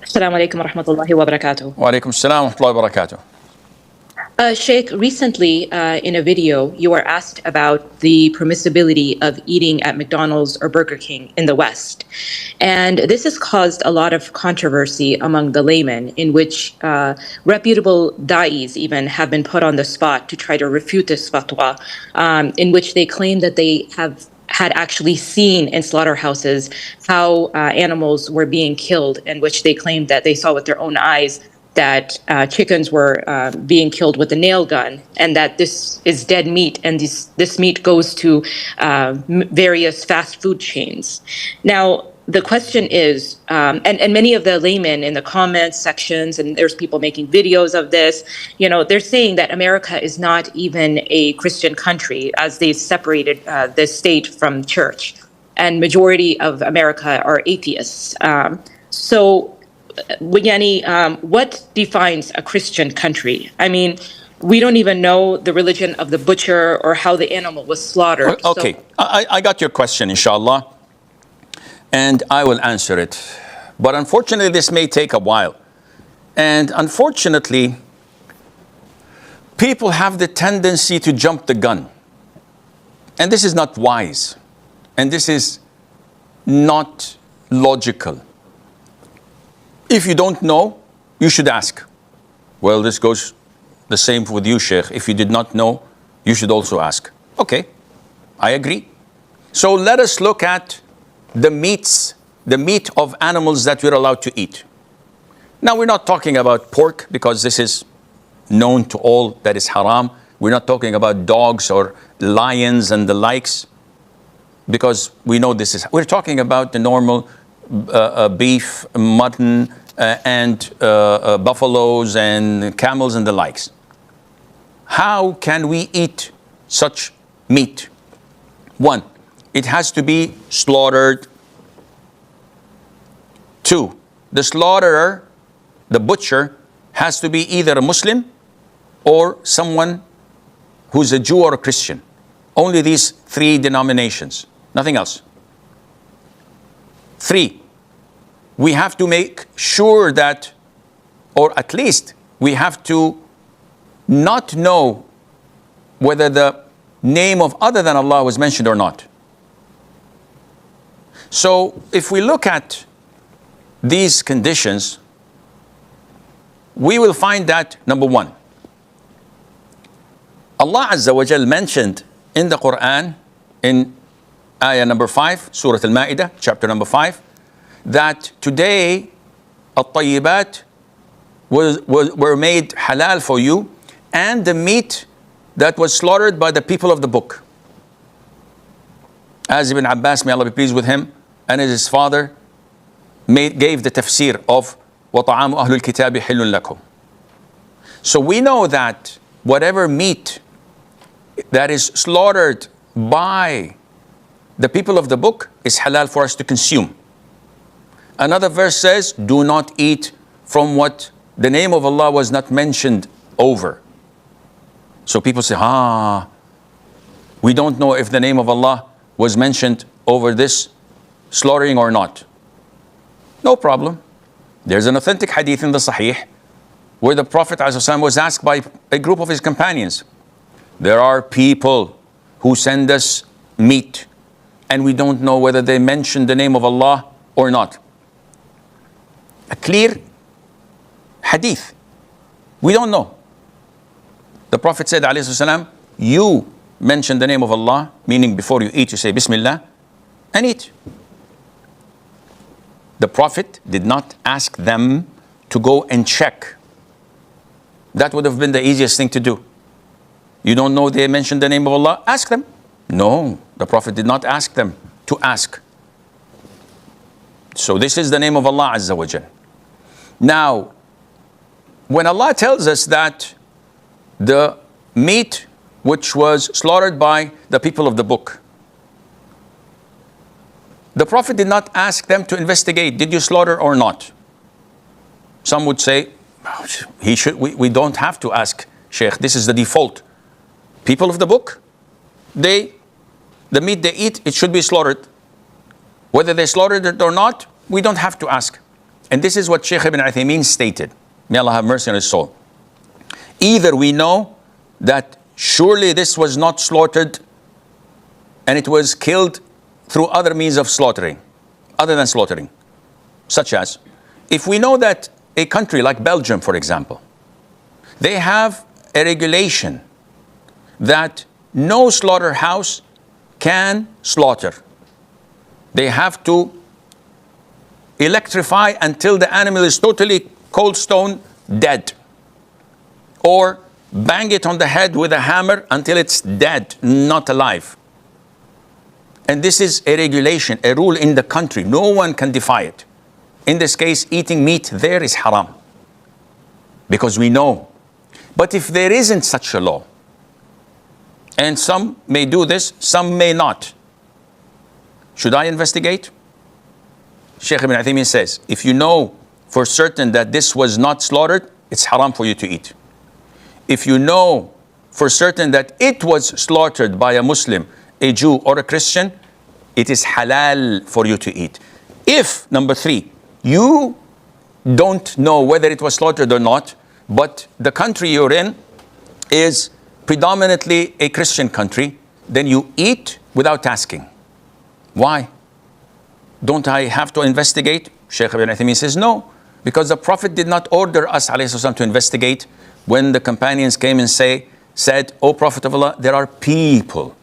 Assalamu alaikum wa rahmatullahi wa barakatuh. Wa alaikum assalam wa rahmatullahi wa barakatuh. Sheikh, recently in a video, you were asked about the permissibility of eating at McDonald's or Burger King in the West. And this has caused a lot of controversy among the laymen, in which reputable da'is even have been put on the spot to try to refute this fatwa, in which they claim that they had actually seen in slaughterhouses how animals were being killed, in which they claimed that they saw with their own eyes that chickens were being killed with a nail gun, and that this is dead meat, and this meat goes to various fast food chains. Now, the question is, and many of the laymen in the comments sections, and there's people making videos of this, they're saying that America is not even a Christian country, as they've separated the state from church, and majority of America are atheists. What defines a Christian country? I mean, we don't even know the religion of the butcher or how the animal was slaughtered. Okay, so I got your question, inshallah, and I will answer it. But unfortunately, this may take a while. And unfortunately, people have the tendency to jump the gun. And this is not wise. And this is not logical. If you don't know, you should ask. Well, this goes the same with you, Sheikh. If you did not know, you should also ask. Okay, I agree. So let us look at the meat of animals that we're allowed to eat. Now, we're not talking about pork, because this is known to all that is haram. We're not talking about dogs or lions and the likes, because we know this is. We're talking about the normal beef, mutton, and buffaloes and camels and the likes. How can we eat such meat? One, it has to be slaughtered. Two, the slaughterer, the butcher, has to be either a Muslim or someone who's a Jew or a Christian. Only these three denominations, nothing else. Three, we have to make sure that, or at least we have to not know whether the name of other than Allah was mentioned or not. So if we look at these conditions, we will find that, number one, Allah Azza wa Jal mentioned in the Quran, in ayah number 5, Surah Al-Ma'idah, chapter number 5, that today at-tayyibat were made halal for you, and the meat that was slaughtered by the people of the book. As Ibn Abbas, may Allah be pleased with him, and his father gave the tafsir of وَطَعَامُ أَهْلُ الْكِتَابِ حِلٌّ لَكُمْ. So we know that whatever meat that is slaughtered by the people of the book is halal for us to consume. Another verse says, do not eat from what the name of Allah was not mentioned over. So people say, we don't know if the name of Allah was mentioned over this slaughtering or not. No problem. There's an authentic hadith in the Sahih where the Prophet ﷺ was asked by a group of his companions, there are people who send us meat and we don't know whether they mention the name of Allah or not. A clear hadith. We don't know. The Prophet said, ﷺ, you mention the name of Allah, meaning before you eat, you say Bismillah, and eat. The Prophet did not ask them to go and check. That would have been the easiest thing to do. You don't know they mentioned the name of Allah? Ask them. No, the Prophet did not ask them to ask. So this is the name of Allah Azza wa Jal. Now, when Allah tells us that the meat which was slaughtered by the people of the book, the Prophet did not ask them to investigate, did you slaughter or not? Some would say, we don't have to ask, Sheikh, this is the default. People of the book, the meat they eat, it should be slaughtered. Whether they slaughtered it or not, we don't have to ask. And this is what Sheikh Ibn Uthaymeen stated. May Allah have mercy on his soul. Either we know that surely this was not slaughtered and it was killed through other means of slaughtering, other than slaughtering, such as, if we know that a country like Belgium, for example, they have a regulation that no slaughterhouse can slaughter. They have to electrify until the animal is totally cold stone dead, or bang it on the head with a hammer until it's dead, not alive. And this is a regulation, a rule in the country. No one can defy it. In this case, eating meat there is haram, because we know. But if there isn't such a law, and some may do this, some may not, should I investigate? Sheikh Ibn Uthaymeen says, if you know for certain that this was not slaughtered, it's haram for you to eat. If you know for certain that it was slaughtered by a Muslim, a Jew, or a Christian, it is halal for you to eat. If, number 3, you don't know whether it was slaughtered or not, but the country you're in is predominantly a Christian country, then you eat without asking. Why? Don't I have to investigate? Shaykh Ibn Uthaymeen says no, because the Prophet did not order us ﷺ to investigate when the companions came and said, O Prophet of Allah, there are people,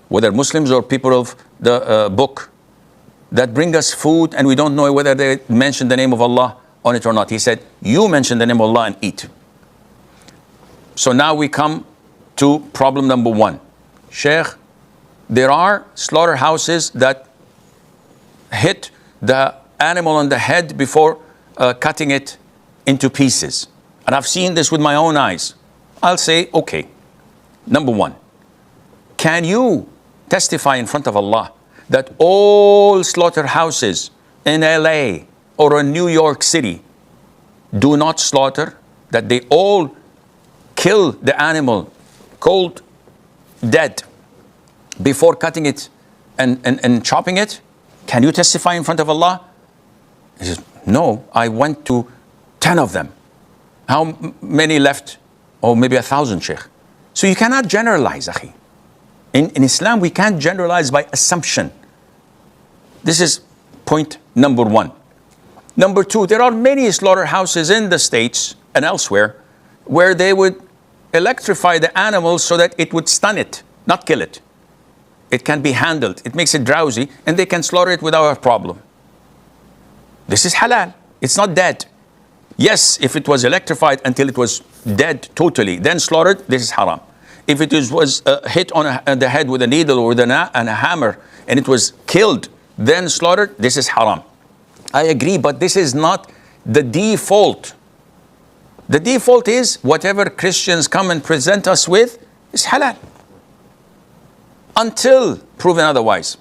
whether Muslims or people of the book, that bring us food and we don't know whether they mention the name of Allah on it or not. He said, you mention the name of Allah and eat. So now we come to problem number 1. Sheikh, there are slaughterhouses that hit the animal on the head before cutting it into pieces. And I've seen this with my own eyes. I'll say, okay, number 1, can you testify in front of Allah that all slaughterhouses in LA or in New York City do not slaughter, that they all kill the animal cold dead before cutting it and chopping it? Can you testify in front of Allah? He says, no, I went to 10 of them. How many left? Oh, maybe 1,000, Sheikh. So you cannot generalize, akhi. In Islam, we can't generalize by assumption. This is point number 1. Number 2, there are many slaughterhouses in the States and elsewhere where they would electrify the animal so that it would stun it, not kill it. It can be handled. It makes it drowsy, and they can slaughter it without a problem. This is halal. It's not dead. Yes, if it was electrified until it was dead totally, then slaughtered, this is haram. If it was hit on the head with a needle or with a hammer, and it was killed, then slaughtered, this is haram. I agree, but this is not the default. The default is whatever Christians come and present us with is halal, until proven otherwise.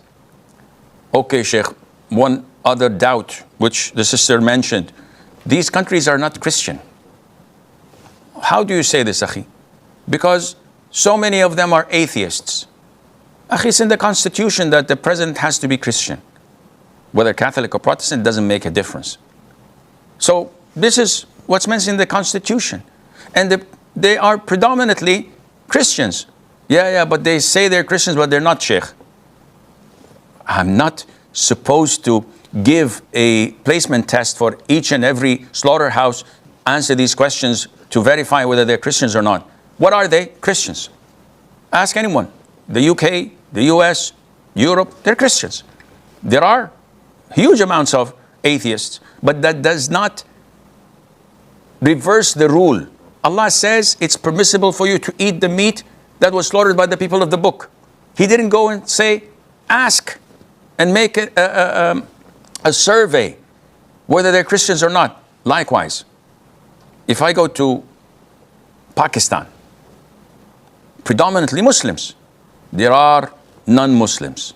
Okay, Sheikh, one other doubt which the sister mentioned. These countries are not Christian. How do you say this, akhi? Because so many of them are atheists. Akhi, it's in the constitution that the president has to be Christian. Whether Catholic or Protestant doesn't make a difference. So this is what's mentioned in the constitution. And they are predominantly Christians. Yeah, but they say they're Christians, but they're not, Sheikh. I'm not supposed to give a placement test for each and every slaughterhouse, answer these questions to verify whether they're Christians or not. What are they? Christians. Ask anyone. The UK, the US, Europe, they're Christians. There are huge amounts of atheists, but that does not reverse the rule. Allah says it's permissible for you to eat the meat that was slaughtered by the people of the book. He didn't go and say, ask and make a survey whether they're Christians or not. Likewise, if I go to Pakistan, predominantly Muslims, there are non-Muslims,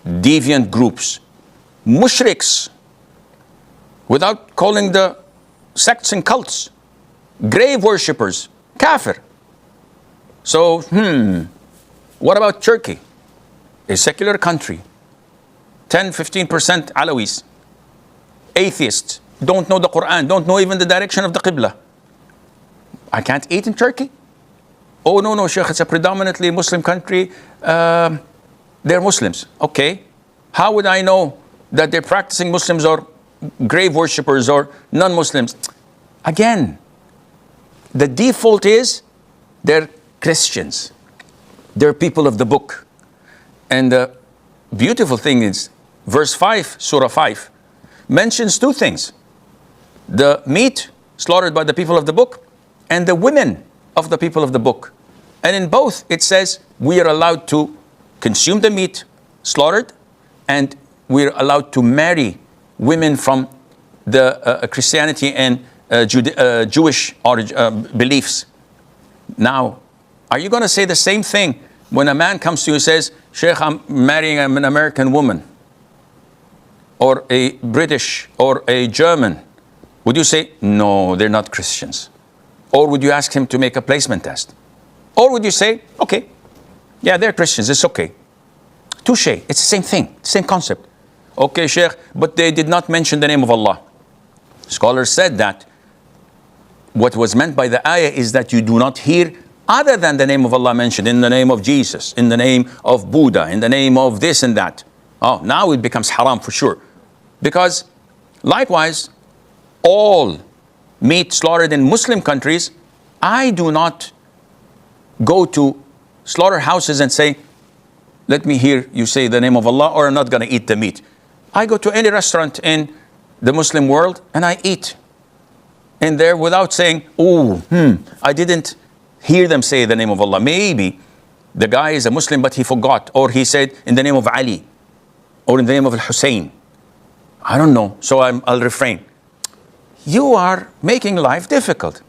deviant groups, mushriks, without calling the sects and cults, grave worshippers, kafir. So, what about Turkey? A secular country, 10-15% Alawis, atheists, don't know the Quran, don't know even the direction of the Qibla. I can't eat in Turkey? Oh, no, Sheikh, it's a predominantly Muslim country. They're Muslims. Okay. How would I know that they're practicing Muslims or grave worshippers or non-Muslims? Again, the default is they're Christians. They're people of the book. And the beautiful thing is, verse 5, Surah 5, mentions two things. The meat slaughtered by the people of the book and the women of the people of the book. And in both, it says we are allowed to consume the meat slaughtered, and we're allowed to marry women from the Christianity and Jewish beliefs. Now, are you going to say the same thing when a man comes to you and says, Sheikh, I'm marrying an American woman, or a British, or a German? Would you say, no, they're not Christians? Or would you ask him to make a placement test? Or would you say, okay, yeah, they're Christians, it's okay. Touche, it's the same thing, same concept. Okay, Sheikh, but they did not mention the name of Allah. Scholars said that what was meant by the ayah is that you do not hear other than the name of Allah mentioned, in the name of Jesus, in the name of Buddha, in the name of this and that. Oh, now it becomes haram for sure. Because likewise, all meat slaughtered in Muslim countries, I do not go to slaughterhouses and say, let me hear you say the name of Allah, or I'm not going to eat the meat. I go to any restaurant in the Muslim world and I eat in there without saying, I didn't hear them say the name of Allah. Maybe the guy is a Muslim but he forgot, or he said in the name of Ali, or in the name of Al-Hussein. I don't know, so I'll refrain. You are making life difficult.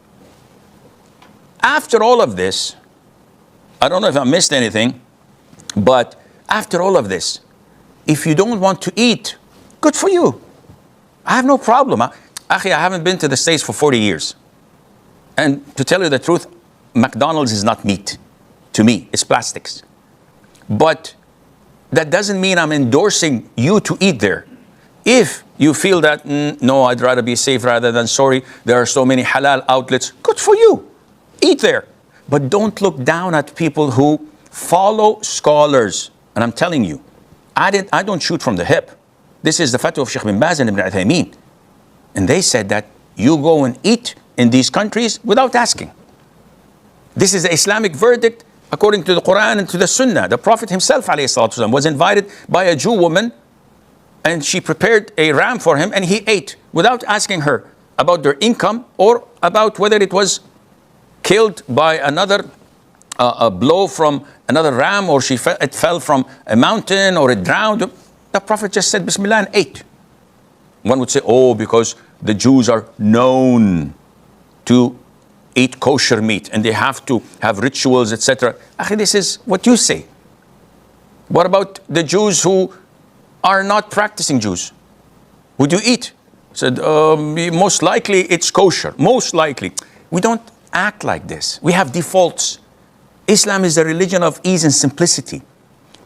After all of this, I don't know if I missed anything, but after all of this, if you don't want to eat, good for you. I have no problem. Akhi, I haven't been to the States for 40 years. And to tell you the truth, McDonald's is not meat. To me, it's plastics. But that doesn't mean I'm endorsing you to eat there. If you feel that, no, I'd rather be safe rather than sorry, there are so many halal outlets, good for you. Eat there. But don't look down at people who follow scholars. And I'm telling you, I don't shoot from the hip. This is the fatwa of Sheikh bin Baz and Ibn Uthaymeen. And they said that you go and eat in these countries without asking. This is the Islamic verdict according to the Quran and to the Sunnah. The Prophet himself ﷺ was invited by a Jew woman, and she prepared a ram for him and he ate without asking her about their income or about whether it was killed by another a blow from another ram, or it fell from a mountain, or it drowned. The Prophet just said Bismillah and ate. One would say, oh, because the Jews are known to eat kosher meat and they have to have rituals, etc. Actually, this is what you say. What about the Jews who are not practicing Jews? Would you eat? Said, most likely it's kosher. Most likely. We don't act like this. We have defaults. Islam is a religion of ease and simplicity.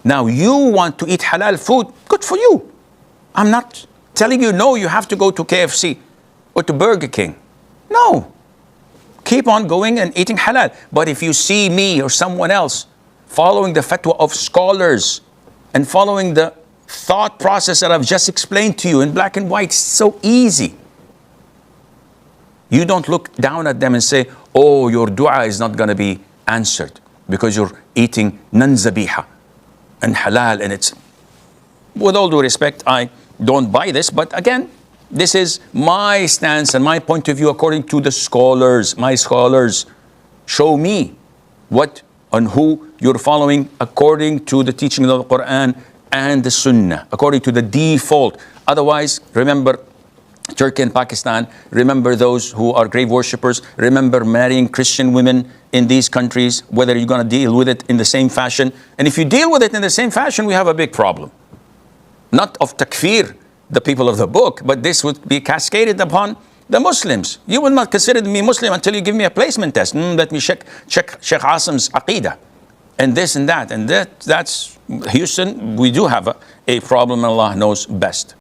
Now, you want to eat halal food, good for you. I'm not telling you, no, you have to go to KFC or to Burger King. No. Keep on going and eating halal. But if you see me or someone else following the fatwa of scholars and following the thought process that I've just explained to you in black and white, it's so easy. You don't look down at them and say, oh, your dua is not going to be answered because you're eating non-zabiha and halal, and it's, with all due respect, I don't buy this, but again, this is my stance and my point of view according to the scholars. My scholars show me what and who you're following according to the teaching of the Quran and the Sunnah, according to the default. Otherwise, remember Turkey and Pakistan, remember those who are grave worshippers, remember marrying Christian women in these countries, whether you're going to deal with it in the same fashion. And if you deal with it in the same fashion, we have a big problem. Not of takfir, the people of the book, but this would be cascaded upon the Muslims. You will not consider me Muslim until you give me a placement test. Let me check Sheikh Asim's aqidah and this and that. And that's Houston, we do have a problem, and Allah knows best.